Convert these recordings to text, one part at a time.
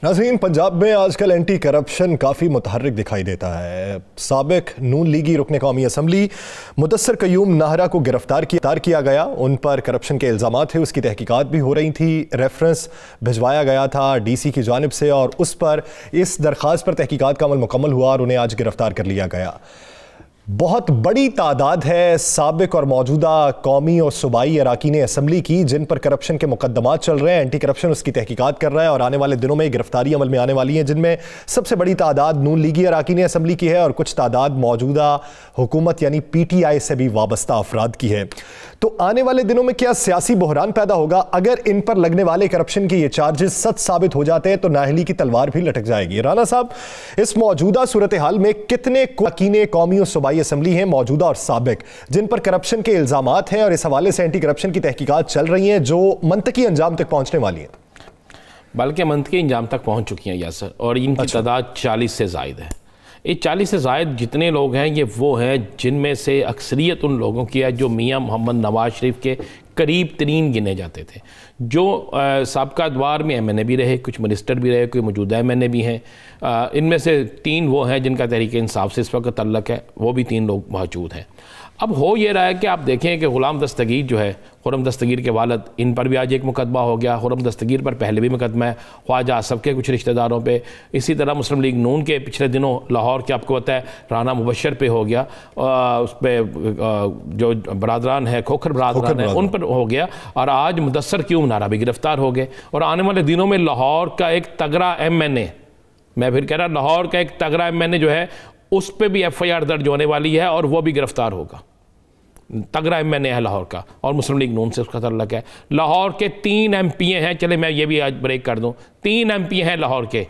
नाज़रीन, पंजाब में आजकल एंटी करप्शन काफ़ी मुतहर्रिक दिखाई देता है। साबिक नून लीगी रुकने कौमी असम्बली मुदस्सर कयूम नाहरा को गिरफ्तार किया गया। उन पर करप्शन के इल्ज़ाम थे, उसकी तहकीकात भी हो रही थी। रेफरेंस भिजवाया गया था DC की जानिब से और उस पर इस दरख्वास्त पर तहकीकात का अमल मुकम्मल हुआ और उन्हें आज गिरफ्तार कर लिया गया। बहुत बड़ी तादाद है साबिक और मौजूदा कौमी और सूबाई अरकान असम्बली की जिन पर करप्शन के मुकदमात चल रहे हैं। एंटी करप्शन उसकी तहकीकात कर रहा है और आने वाले दिनों में गिरफ्तारी अमल में आने वाली हैं, जिनमें सबसे बड़ी तादाद नून लीगी अरकान असम्बली की है और कुछ तादाद मौजूदा हुकूमत यानी PTI से भी वाबस्ता अफराद की है। तो आने वाले दिनों में क्या सियासी बहरान पैदा होगा? अगर इन पर लगने वाले करप्शन के ये चार्जेस सच साबित हो जाते हैं तो नाअहली की तलवार भी लटक जाएगी। राना साहब, इस मौजूदा सूरत हाल में कितने अरकान कौमी और सूबाई असम्बली हैं मौजूदा और साबिक जिन पर करप्शन के इल्जामात हैं और इस हवाले से एंटी करप्शन की तहकीकात चल रही हैं जो मंतकी अंजाम तक पहुंचने वाली हैं? बल्कि मंतकी अंजाम तक पहुंच चुकी हैं यासर, और इनकी तादाद 40 से ज़ायद है। ये 40 से ज़ायद जितने लोग हैं ये वो हैं जिनमें से अक्सरियत उन लोगों की है जो मियाँ मोहम्मद नवाज शरीफ के करीब तरीन गिने जाते थे, जो साबका दवार में MNA भी रहे, कुछ मिनिस्टर भी रहे, कोई मौजूदा MNA भी हैं। इनमें से 3 वो हैं जिनका तहरीक इंसाफ से इस वक्त तल्लक है, वो भी 3 लोग मौजूद हैं। अब हो ये रहा है कि आप देखें कि ग़ुलाम दस्तगीर जो है, खुर्रम दस्तगीर के वालिद, इन पर भी आज एक मुकदमा हो गया। खुर्रम दस्तगीर पर पहले भी मुकदमा है, ख्वाजा आसफ के कुछ रिश्तेदारों पे। इसी तरह मुस्लिम लीग नून के पिछले दिनों लाहौर के आपको पता है राना मुबशर पे हो गया, उस पर जो बरादरान है, खोखर बरादरान है, उन पर हो गया। और आज मुदस्सर कयूम नाहरा भी गिरफ्तार हो गए। और आने वाले दिनों में लाहौर का एक तगड़ा MNA, मैं फिर कह रहा लाहौर का एक तगड़ा MNA जो है उस पर भी FIR दर्ज होने वाली है और वो भी गिरफ्तार होगा। तगड़ा MNA है लाहौर का और मुस्लिम लीग नून से उसका तल्लक है। लाहौर के 3 MPA हैं, चले मैं ये भी आज ब्रेक कर दूं, 3 MPA हैं लाहौर के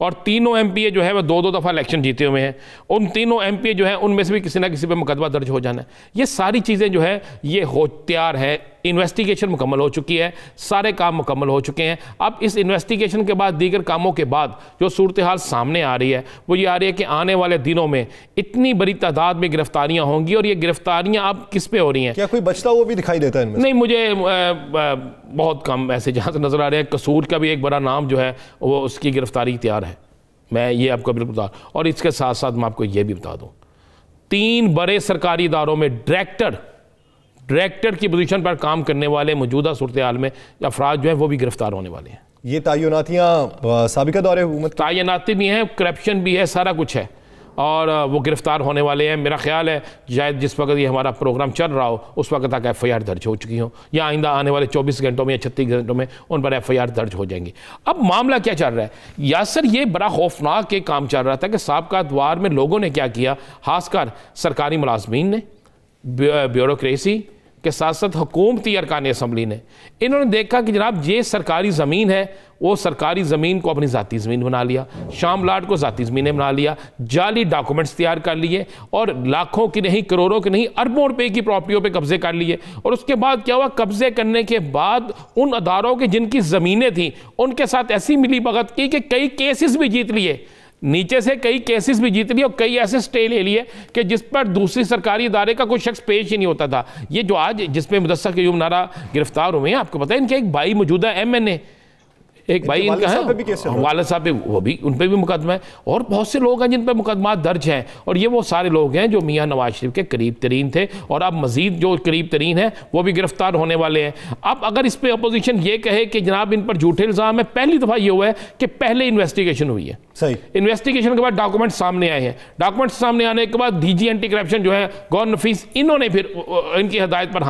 और तीनों MPA जो है वह 2-2 दफ़ा इलेक्शन जीते हुए हैं। उन तीनों MPA जो है उनमें से भी किसी ना किसी पे मुकदमा दर्ज हो जाना है। ये सारी चीज़ें जो है ये हो तैयार है, इन्वेस्टिगेशन मुकम्मल हो चुकी है, सारे काम मुकम्मल हो चुके हैं। अब इस इन्वेस्टिगेशन के बाद दीगर कामों के बाद जो सूरत हाल सामने आ रही है वो ये आ रही है कि आने वाले दिनों में इतनी बड़ी तादाद में गिरफ्तारियां होंगी। और ये गिरफ्तारियां अब किस पे हो रही हैं? क्या कोई बचता हुआ भी दिखाई देता है इनमें? नहीं, मुझे बहुत कम ऐसे जहाँ से नज़र आ रहे हैं। कसूर का भी एक बड़ा नाम जो है वो उसकी गिरफ्तारी तैयार है, मैं ये आपको बिल्कुल बता। और इसके साथ साथ मैं आपको ये भी बता दूँ, 3 बड़े सरकारी इदारों में डायरेक्टर की पोजीशन पर काम करने वाले मौजूदा सूरत हाल में अफराद जो है वो भी गिरफ्तार होने वाले हैं। ये तयनातियाँ साबिका दौरे हुकूमत, तयनाती भी हैं, करप्शन भी है, सारा कुछ है और वो गिरफ्तार होने वाले हैं। मेरा ख्याल है शायद जिस वक्त ये हमारा प्रोग्राम चल रहा हो उस वक्त तक FIR दर्ज हो चुकी हो या आइंदा आने वाले 24 घंटों में या 36 घंटों में उन पर FIR दर्ज हो जाएंगी। अब मामला क्या चल रहा है यासर, ये बड़ा खौफनाक एक काम चल रहा था कि साबका द्वार में लोगों ने क्या किया, खासकर सरकारी मुलाजमीन ने, ब्यूरोक्रेसी के साथ साथ हुकूमती अरकान असम्बली ने, इन्होंने देखा कि जनाब ये सरकारी ज़मीन है, वो सरकारी ज़मीन को अपनी ज़ाती ज़मीन बना लिया, शाम लाट को ज़ाती ज़मीनें बना लिया, जाली डॉक्यूमेंट्स तैयार कर लिए और लाखों की नहीं, करोड़ों की नहीं, अरबों रुपए की प्रॉपर्टियों पे कब्जे कर लिए। और उसके बाद क्या हुआ, कब्जे करने के बाद उन अदारों की जिनकी ज़मीनें थी उनके साथ ऐसी मिली भगत की कि कई केसेस भी जीत लिए, नीचे से कई केसेस भी जीत लिए और कई ऐसे स्टे ले लिए कि जिस पर दूसरी सरकारी इदारे का कोई शख्स पेश ही नहीं होता था। ये जो आज जिसमें मुदस्सर कयूम नाहरा गिरफ्तार हुए हैं, आपको पता है इनके एक भाई मौजूदा MNA, एक भाई इनका है वालिद साहब पे, वो भी उन पर भी मुकदमा है और बहुत से लोग हैं जिन पर मुकदमा दर्ज हैं। और ये वो सारे लोग हैं जो मियाँ नवाज शरीफ के करीब तरीन थे और अब मजीद जो करीब तरीन है वो भी गिरफ्तार होने वाले हैं। अब अगर इस पर अपोजिशन ये कहे कि जनाब इन पर झूठे इल्ज़ाम है, पहली दफ़ा ये हुआ है कि पहले इन्वेस्टिगेशन हुई है, सही इन्वेस्टिगेशन के बाद डॉक्यूमेंट सामने आए हैं, डॉक्यूमेंट सामने आने के बाद DG एंटी करप्शन जो है गौर नफीस, इन्होंने फिर इनकी हदायत पर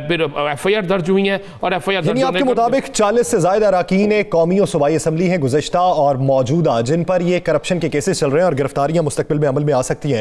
फिर FIR दर्ज हुई है और FIR दर्ज आपके मुताबिक 40 से ज़ायद अरकान कौमी और सूबाई असम्बली हैं गुज़श्ता और मौजूदा जिन पर ये करप्शन के केसेस चल रहे हैं और गिरफ्तारियां मुस्तकबिल में अमल में आ सकती हैं।